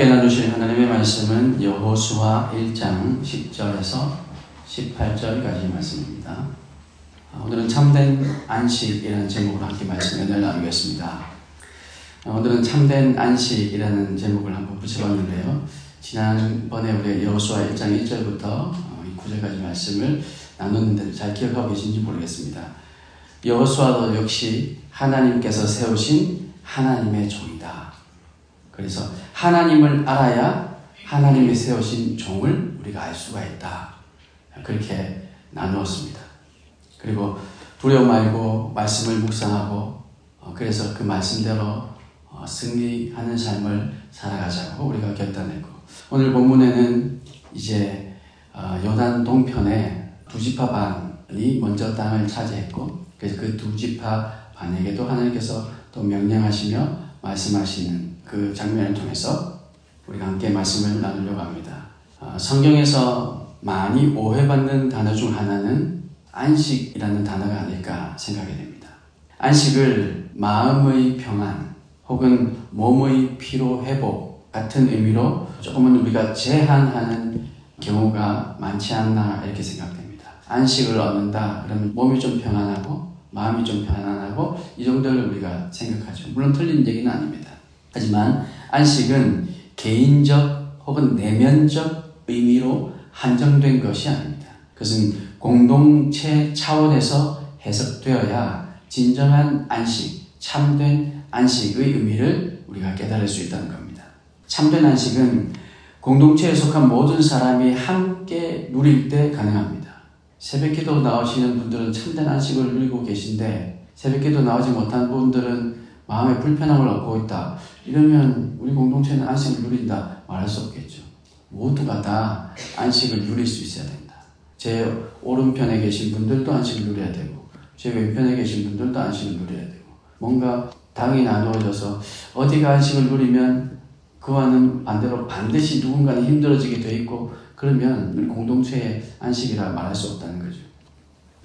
함께 나누실 하나님의 말씀은 여호수아 1장 10절에서 18절까지 말씀입니다. 오늘은 참된 안식이라는 제목으로 함께 말씀을 나누겠습니다. 오늘은 참된 안식이라는 제목을 한번 붙여봤는데요. 지난번에 우리 여호수아 1장 1절부터 9절까지 말씀을 나눴는데 잘 기억하고 계신지 모르겠습니다. 여호수아도 역시 하나님께서 세우신 하나님의 종이다. 그래서 하나님을 알아야 하나님이 세우신 종을 우리가 알 수가 있다. 그렇게 나누었습니다. 그리고 두려움 말고 말씀을 묵상하고 그래서 그 말씀대로 승리하는 삶을 살아가자고 우리가 결단했고, 오늘 본문에는 이제 요단 동편에 두 지파 반이 먼저 땅을 차지했고, 그래서 그 두 지파 반에게도 하나님께서 또 명령하시며 말씀하시는 그 장면을 통해서 우리가 함께 말씀을 나누려고 합니다. 성경에서 많이 오해받는 단어 중 하나는 안식이라는 단어가 아닐까 생각이 됩니다. 안식을 마음의 평안 혹은 몸의 피로 회복 같은 의미로 조금은 우리가 제한하는 경우가 많지 않나 이렇게 생각됩니다. 안식을 얻는다 그러면 몸이 좀 평안하고 마음이 좀 편안하고 이 정도를 우리가 생각하죠. 물론 틀린 얘기는 아닙니다. 하지만 안식은 개인적 혹은 내면적 의미로 한정된 것이 아닙니다. 그것은 공동체 차원에서 해석되어야 진정한 안식, 참된 안식의 의미를 우리가 깨달을 수 있다는 겁니다. 참된 안식은 공동체에 속한 모든 사람이 함께 누릴 때 가능합니다. 새벽기도 나오시는 분들은 참된 안식을 누리고 계신데, 새벽기도 나오지 못한 분들은 마음의 불편함을 얻고 있다. 이러면 우리 공동체는 안식을 누린다 말할 수 없겠죠. 모두가 다 안식을 누릴 수 있어야 된다. 제 오른편에 계신 분들도 안식을 누려야 되고, 제 왼편에 계신 분들도 안식을 누려야 되고, 뭔가 당이 나누어져서 어디가 안식을 누리면 그와는 반대로 반드시 누군가는 힘들어지게 돼 있고, 그러면 우리 공동체의 안식이라 말할 수 없다는 거죠.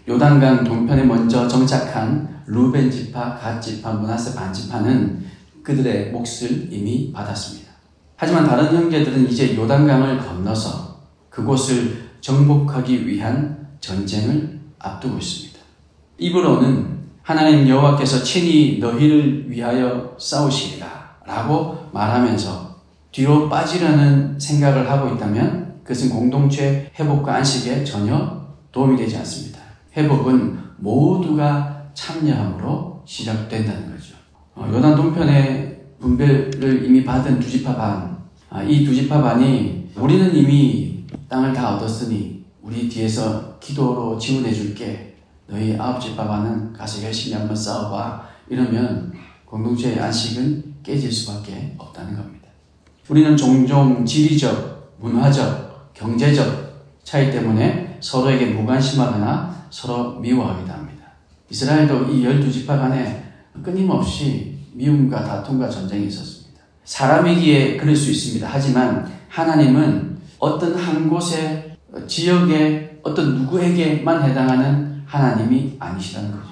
요단강 동편에 먼저 정착한 루벤 지파, 갓 지파, 므낫세 반 지파는 그들의 몫을 이미 받았습니다. 하지만 다른 형제들은 이제 요단강을 건너서 그곳을 정복하기 위한 전쟁을 앞두고 있습니다. 입으로는 하나님 여호와께서 친히 너희를 위하여 싸우시리라 라고 말하면서 뒤로 빠지려는 생각을 하고 있다면 그것은 공동체 회복과 안식에 전혀 도움이 되지 않습니다. 회복은 모두가 참여함으로 시작된다는 거죠. 요단 동편의 분배를 이미 받은 두 지파 반, 이 두 지파 반이 우리는 이미 땅을 다 얻었으니 우리 뒤에서 기도로 지원해 줄게, 너희 9지파 반은 가서 열심히 한번 싸워봐, 이러면 공동체의 안식은 깨질 수밖에 없다는 겁니다. 우리는 종종 지리적, 문화적, 경제적 차이 때문에 서로에게 무관심하거나 서로 미워하기도 합니다. 이스라엘도 이 12지파 간에 끊임없이 미움과 다툼과 전쟁이 있었습니다. 사람이기에 그럴 수 있습니다. 하지만 하나님은 어떤 한 곳의 지역의 어떤 누구에게만 해당하는 하나님이 아니시라는 거죠.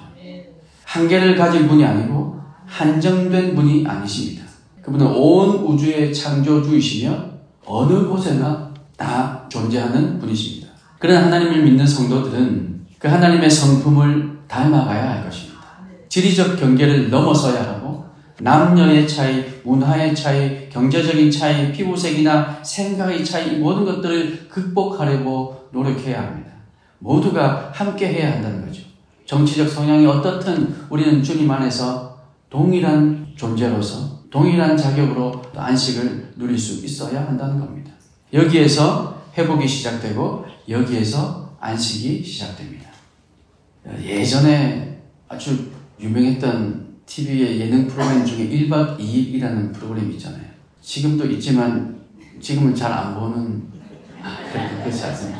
한계를 가진 분이 아니고 한정된 분이 아니십니다. 그분은 온 우주의 창조주이시며 어느 곳에나 다 존재하는 분이십니다. 그런 하나님을 믿는 성도들은 그 하나님의 성품을 닮아가야 할 것입니다. 지리적 경계를 넘어서야 하고 남녀의 차이, 문화의 차이, 경제적인 차이, 피부색이나 생각의 차이, 이 모든 것들을 극복하려고 노력해야 합니다. 모두가 함께 해야 한다는 거죠. 정치적 성향이 어떻든 우리는 주님 안에서 동일한 존재로서 동일한 자격으로 안식을 누릴 수 있어야 한다는 겁니다. 여기에서 회복이 시작되고 여기에서 안식이 시작됩니다. 예전에 아주 유명했던 TV의 예능 프로그램 중에 1박 2일이라는 프로그램이 있잖아요. 지금도 있지만 지금은 잘 안 보는, 그렇지 않습니다.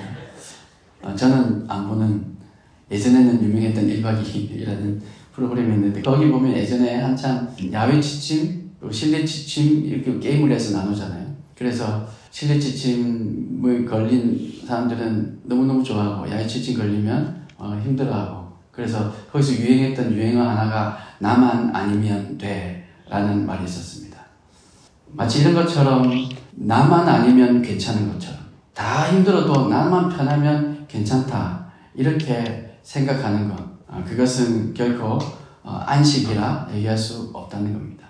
저는 안 보는, 예전에는 유명했던 1박 2일이라는 프로그램이 있는데, 거기 보면 예전에 한참 야외 취침, 실내 취침 이렇게 게임을 해서 나누잖아요. 그래서 실내 취침을 걸린 사람들은 너무너무 좋아하고, 야외 취침 걸리면 힘들어하고, 그래서 거기서 유행했던 유행어 하나가 나만 아니면 돼 라는 말이 있었습니다. 마치 이런 것처럼 나만 아니면 괜찮은 것처럼, 다 힘들어도 나만 편하면 괜찮다 이렇게 생각하는 것, 그것은 결코 안식이라 얘기할 수 없다는 겁니다.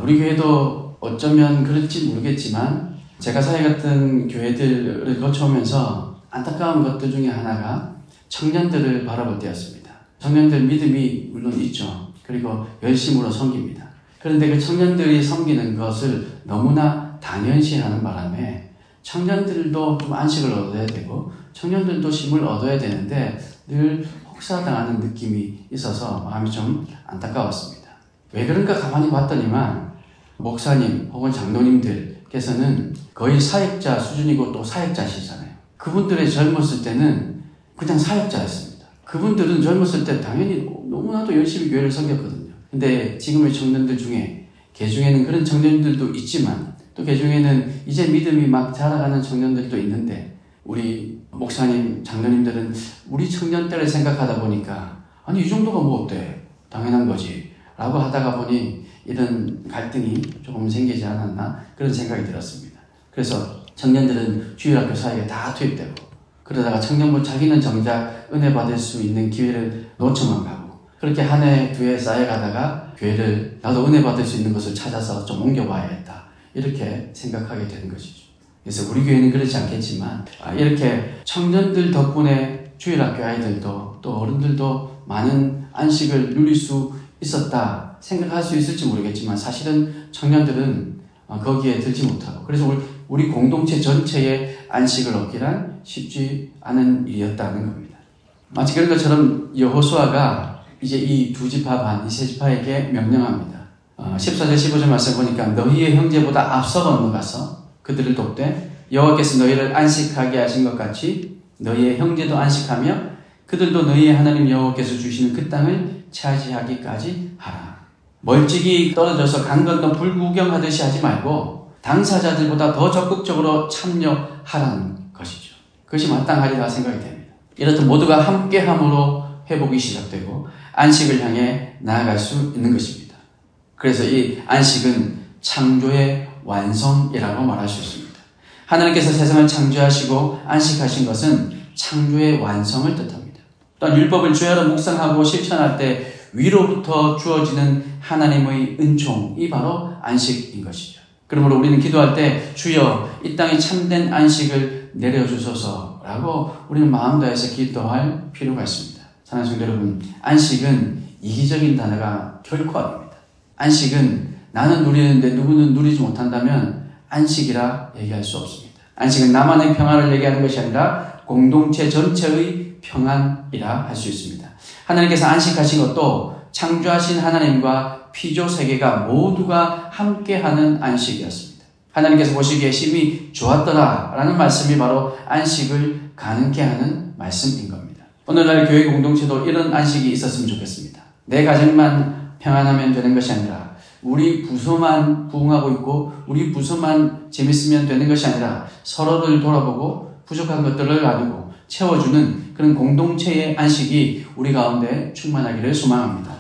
우리 교회도 어쩌면 그럴지 모르겠지만 제가 사회 같은 교회들을 거쳐오면서 안타까운 것들 중에 하나가 청년들을 바라볼 때였습니다. 청년들 믿음이 물론 있죠. 그리고 열심으로 섬깁니다. 그런데 그 청년들이 섬기는 것을 너무나 당연시하는 바람에 청년들도 좀 안식을 얻어야 되고 청년들도 쉼을 얻어야 되는데 늘 혹사당하는 느낌이 있어서 마음이 좀 안타까웠습니다. 왜 그런가 가만히 봤더니만 목사님 혹은 장로님들께서는 거의 사역자 수준이고 또 사역자시잖아요. 그분들의 젊었을 때는 그냥 사역자였습니다. 그분들은 젊었을 때 당연히 너무나도 열심히 교회를 섬겼거든요. 근데 지금의 청년들 중에 개중에는 그런 청년들도 있지만 또 개중에는 이제 믿음이 막 자라가는 청년들도 있는데 우리 목사님, 장로님들은 우리 청년 때를 생각하다 보니까 아니 이 정도가 뭐 어때? 당연한 거지 라고 하다가 보니 이런 갈등이 조금 생기지 않았나 그런 생각이 들었습니다. 그래서 청년들은 주일학교 사역에 다 투입되고 그러다가 청년부 자기는 정작 은혜 받을 수 있는 기회를 놓쳐만 가고 그렇게 한 해, 두 해 쌓여가다가 교회를 나도 은혜 받을 수 있는 것을 찾아서 좀 옮겨봐야겠다 이렇게 생각하게 되는 것이죠. 그래서 우리 교회는 그렇지 않겠지만 이렇게 청년들 덕분에 주일학교 아이들도 또 어른들도 많은 안식을 누릴 수 있었다 생각할 수 있을지 모르겠지만 사실은 청년들은 거기에 들지 못하고 그래서 우리 공동체 전체의 안식을 얻기란 쉽지 않은 일이었다는 겁니다. 마치 그런 것처럼 여호수아가 이제 이 두 지파 반, 이 세 지파에게 명령합니다. 14절 15절 말씀 보니까 너희의 형제보다 앞서 건너가서 그들을 돕되 여호와께서 너희를 안식하게 하신 것 같이 너희의 형제도 안식하며 그들도 너희의 하나님 여호와께서 주시는 그 땅을 차지하기까지 하라. 멀찍이 떨어져서 강 건너 불구경하듯이 하지 말고 당사자들보다 더 적극적으로 참여하라는 것이죠. 그것이 마땅하리라 생각이 됩니다. 이렇듯 모두가 함께함으로 회복이 시작되고 안식을 향해 나아갈 수 있는 것입니다. 그래서 이 안식은 창조의 완성이라고 말할 수 있습니다. 하나님께서 세상을 창조하시고 안식하신 것은 창조의 완성을 뜻합니다. 또한 율법을 주야로 묵상하고 실천할 때 위로부터 주어지는 하나님의 은총이 바로 안식인 것이죠. 그러므로 우리는 기도할 때 주여 이 땅에 참된 안식을 내려주소서라고 우리는 마음 다해서 기도할 필요가 있습니다. 사랑하는 성도 여러분, 안식은 이기적인 단어가 결코 아닙니다. 안식은 나는 누리는데 누구는 누리지 못한다면 안식이라 얘기할 수 없습니다. 안식은 나만의 평안을 얘기하는 것이 아니라 공동체 전체의 평안이라 할 수 있습니다. 하나님께서 안식하신 것도 창조하신 하나님과 피조 세계가 모두가 함께하는 안식이었습니다. 하나님께서 보시기에 심히 좋았더라 라는 말씀이 바로 안식을 가능케 하는 말씀인 겁니다. 오늘날 교회 공동체도 이런 안식이 있었으면 좋겠습니다. 내 가정만 평안하면 되는 것이 아니라 우리 부서만 부흥하고 있고 우리 부서만 재밌으면 되는 것이 아니라 서로를 돌아보고 부족한 것들을 나누고 채워주는 그런 공동체의 안식이 우리 가운데 충만하기를 소망합니다.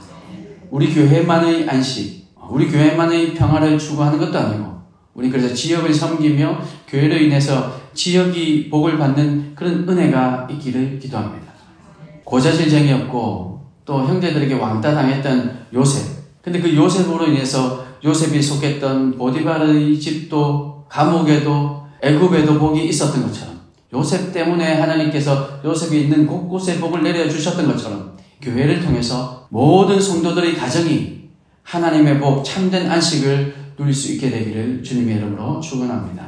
우리 교회만의 안식, 우리 교회만의 평화를 추구하는 것도 아니고 우리 그래서 지역을 섬기며 교회로 인해서 지역이 복을 받는 그런 은혜가 있기를 기도합니다. 고자질쟁이였고 또 형제들에게 왕따 당했던 요셉. 근데 그 요셉으로 인해서 요셉이 속했던 보디발의 집도 감옥에도 애굽에도 복이 있었던 것처럼 요셉 때문에 하나님께서 요셉이 있는 곳곳에 복을 내려주셨던 것처럼 교회를 통해서 모든 성도들의 가정이 하나님의 복, 참된 안식을 누릴 수 있게 되기를 주님의 이름으로 축원합니다.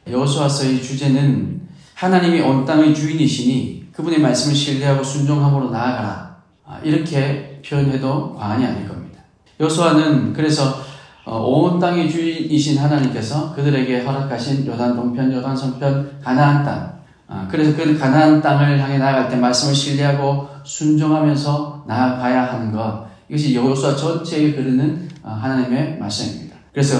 여호수아서의 주제는 하나님이 온 땅의 주인이시니 그분의 말씀을 신뢰하고 순종함으로 나아가라. 이렇게 표현해도 과언이 아닐 겁니다. 여호수아는 그래서 온 땅의 주인이신 하나님께서 그들에게 허락하신 요단 동편, 요단 서편, 가나안 땅. 그래서 그 가나안 땅을 향해 나아갈 때 말씀을 신뢰하고 순종하면서 나아가야 하는 것. 이것이 여호수아 전체에 흐르는 하나님의 말씀입니다. 그래서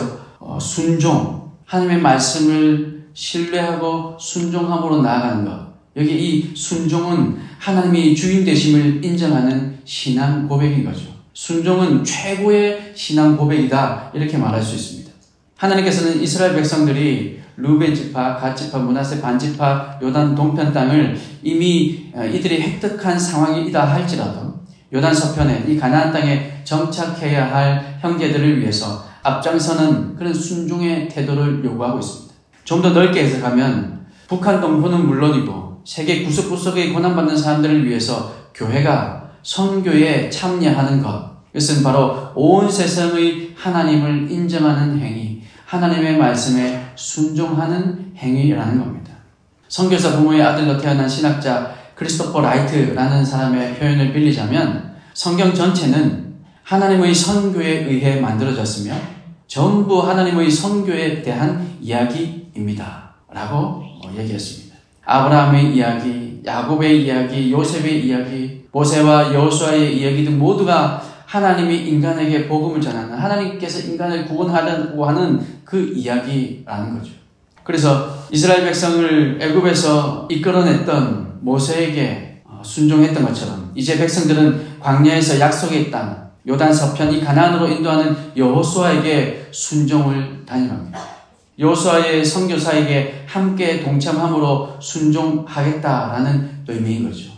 순종, 하나님의 말씀을 신뢰하고 순종함으로 나아가는 것. 여기 이 순종은 하나님이 주인 되심을 인정하는 신앙 고백인 거죠. 순종은 최고의 신앙 고백이다 이렇게 말할 수 있습니다. 하나님께서는 이스라엘 백성들이 루벤 지파, 갓 지파, 므낫세 반 지파, 요단 동편 땅을 이미 이들이 획득한 상황이다 할지라도 요단 서편에 이 가나안 땅에 정착해야 할 형제들을 위해서 앞장서는 그런 순종의 태도를 요구하고 있습니다. 좀 더 넓게 해석하면 북한 동포는 물론이고 세계 구석구석에 고난받는 사람들을 위해서 교회가 선교에 참여하는 것, 이것은 바로 온 세상의 하나님을 인정하는 행위, 하나님의 말씀에 순종하는 행위라는 겁니다. 선교사 부모의 아들로 태어난 신학자 크리스토퍼 라이트라는 사람의 표현을 빌리자면 성경 전체는 하나님의 선교에 의해 만들어졌으며 전부 하나님의 선교에 대한 이야기입니다. 라고 얘기했습니다. 아브라함의 이야기, 야곱의 이야기, 요셉의 이야기, 모세와 여호수아의 이야기 등 모두가 하나님이 인간에게 복음을 전하는, 하나님께서 인간을 구원하려고 하는 그 이야기라는 거죠. 그래서 이스라엘 백성을 애굽에서 이끌어냈던 모세에게 순종했던 것처럼 이제 백성들은 광야에서 약속의 땅, 요단 서편 이 가나안으로 인도하는 여호수아에게 순종을 다짐합니다. 여호수아의 선교사에게 함께 동참함으로 순종하겠다라는 의미인 거죠.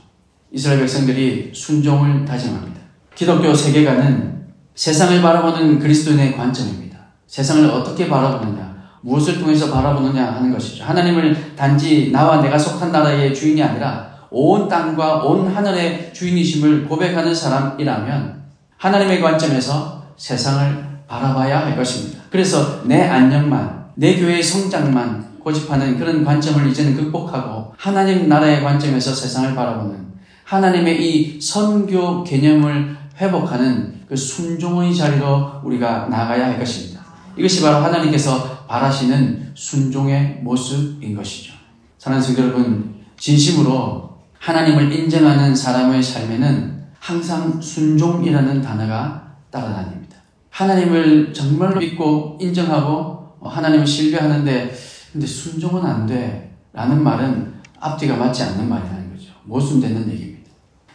이스라엘 백성들이 순종을 다짐합니다. 기독교 세계관은 세상을 바라보는 그리스도인의 관점입니다. 세상을 어떻게 바라보느냐, 무엇을 통해서 바라보느냐 하는 것이죠. 하나님을 단지 나와 내가 속한 나라의 주인이 아니라 온 땅과 온 하늘의 주인이심을 고백하는 사람이라면 하나님의 관점에서 세상을 바라봐야 할 것입니다. 그래서 내 안녕만, 내 교회의 성장만 고집하는 그런 관점을 이제는 극복하고 하나님 나라의 관점에서 세상을 바라보는 하나님의 이 선교 개념을 회복하는 그 순종의 자리로 우리가 나아가야 할 것입니다. 이것이 바로 하나님께서 바라시는 순종의 모습인 것이죠. 사랑하는 성도 여러분, 진심으로 하나님을 인정하는 사람의 삶에는 항상 순종이라는 단어가 따라다닙니다. 하나님을 정말로 믿고 인정하고 하나님을 신뢰하는데 근데 순종은 안 돼 라는 말은 앞뒤가 맞지 않는 말이라는 거죠. 모순되는 얘기입니다.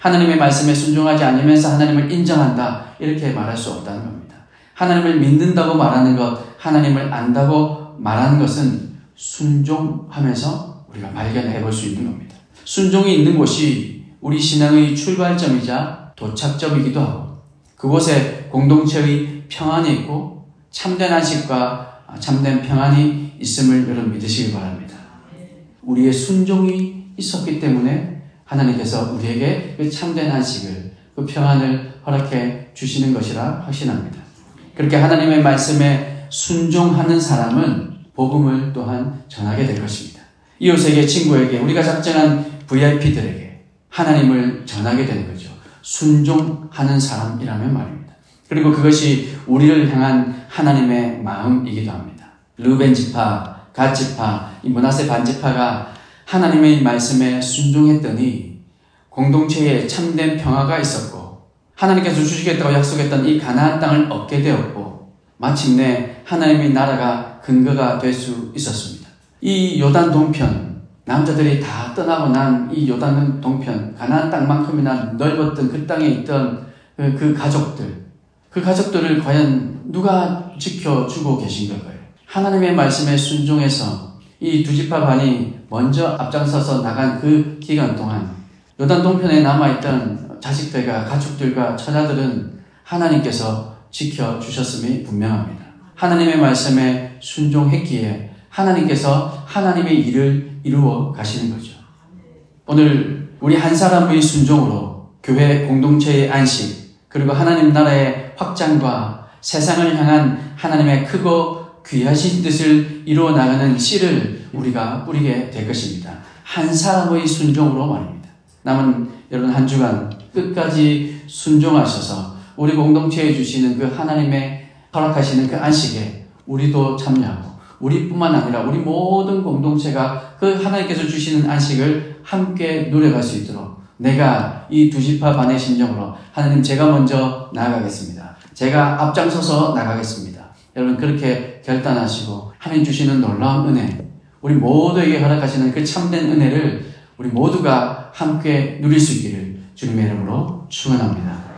하나님의 말씀에 순종하지 않으면서 하나님을 인정한다 이렇게 말할 수 없다는 겁니다. 하나님을 믿는다고 말하는 것, 하나님을 안다고 말하는 것은 순종하면서 우리가 발견해 볼 수 있는 겁니다. 순종이 있는 곳이 우리 신앙의 출발점이자 도착점이기도 하고 그곳에 공동체의 평안이 있고 참된 안식과 참된 평안이 있음을 여러분 믿으시기 바랍니다. 우리의 순종이 있었기 때문에 하나님께서 우리에게 그 참된 안식을, 그 평안을 허락해 주시는 것이라 확신합니다. 그렇게 하나님의 말씀에 순종하는 사람은 복음을 또한 전하게 될 것입니다. 이웃에게, 친구에게, 우리가 작정한 VIP들에게 하나님을 전하게 되는 거죠. 순종하는 사람이라면 말입니다. 그리고 그것이 우리를 향한 하나님의 마음이기도 합니다. 르벤 지파, 갓 지파, 이 므낫세 반 지파가 하나님의 말씀에 순종했더니 공동체에 참된 평화가 있었고 하나님께서 주시겠다고 약속했던 이 가나안 땅을 얻게 되었고 마침내 하나님의 나라가 근거가 될 수 있었습니다. 이 요단 동편, 남자들이 다 떠나고 난 이 요단 동편, 가나안 땅만큼이나 넓었던 그 땅에 있던 그 가족들을 과연 누가 지켜주고 계신 걸까요? 하나님의 말씀에 순종해서 이 두 지파 반이 먼저 앞장서서 나간 그 기간 동안 요단 동편에 남아있던 자식들과 가축들과 처자들은 하나님께서 지켜주셨음이 분명합니다. 하나님의 말씀에 순종했기에 하나님께서 하나님의 일을 이루어 가시는 거죠. 오늘 우리 한 사람의 순종으로 교회 공동체의 안식 그리고 하나님 나라의 확장과 세상을 향한 하나님의 크고 귀하신 뜻을 이루어 나가는 씨를 우리가 뿌리게 될 것입니다. 한 사람의 순종으로 말입니다. 남은 여러분 한 주간 끝까지 순종하셔서 우리 공동체에 주시는 그 하나님의 허락하시는 그 안식에 우리도 참여하고 우리뿐만 아니라 우리 모든 공동체가 그 하나님께서 주시는 안식을 함께 누려갈 수 있도록 내가 이 두 지파 반의 심정으로 하나님 제가 먼저 나아가겠습니다. 제가 앞장서서 나가겠습니다. 여러분 그렇게 결단하시고 하나님 주시는 놀라운 은혜, 우리 모두에게 허락하시는 그 참된 은혜를 우리 모두가 함께 누릴 수 있기를 주님의 이름으로 축원합니다.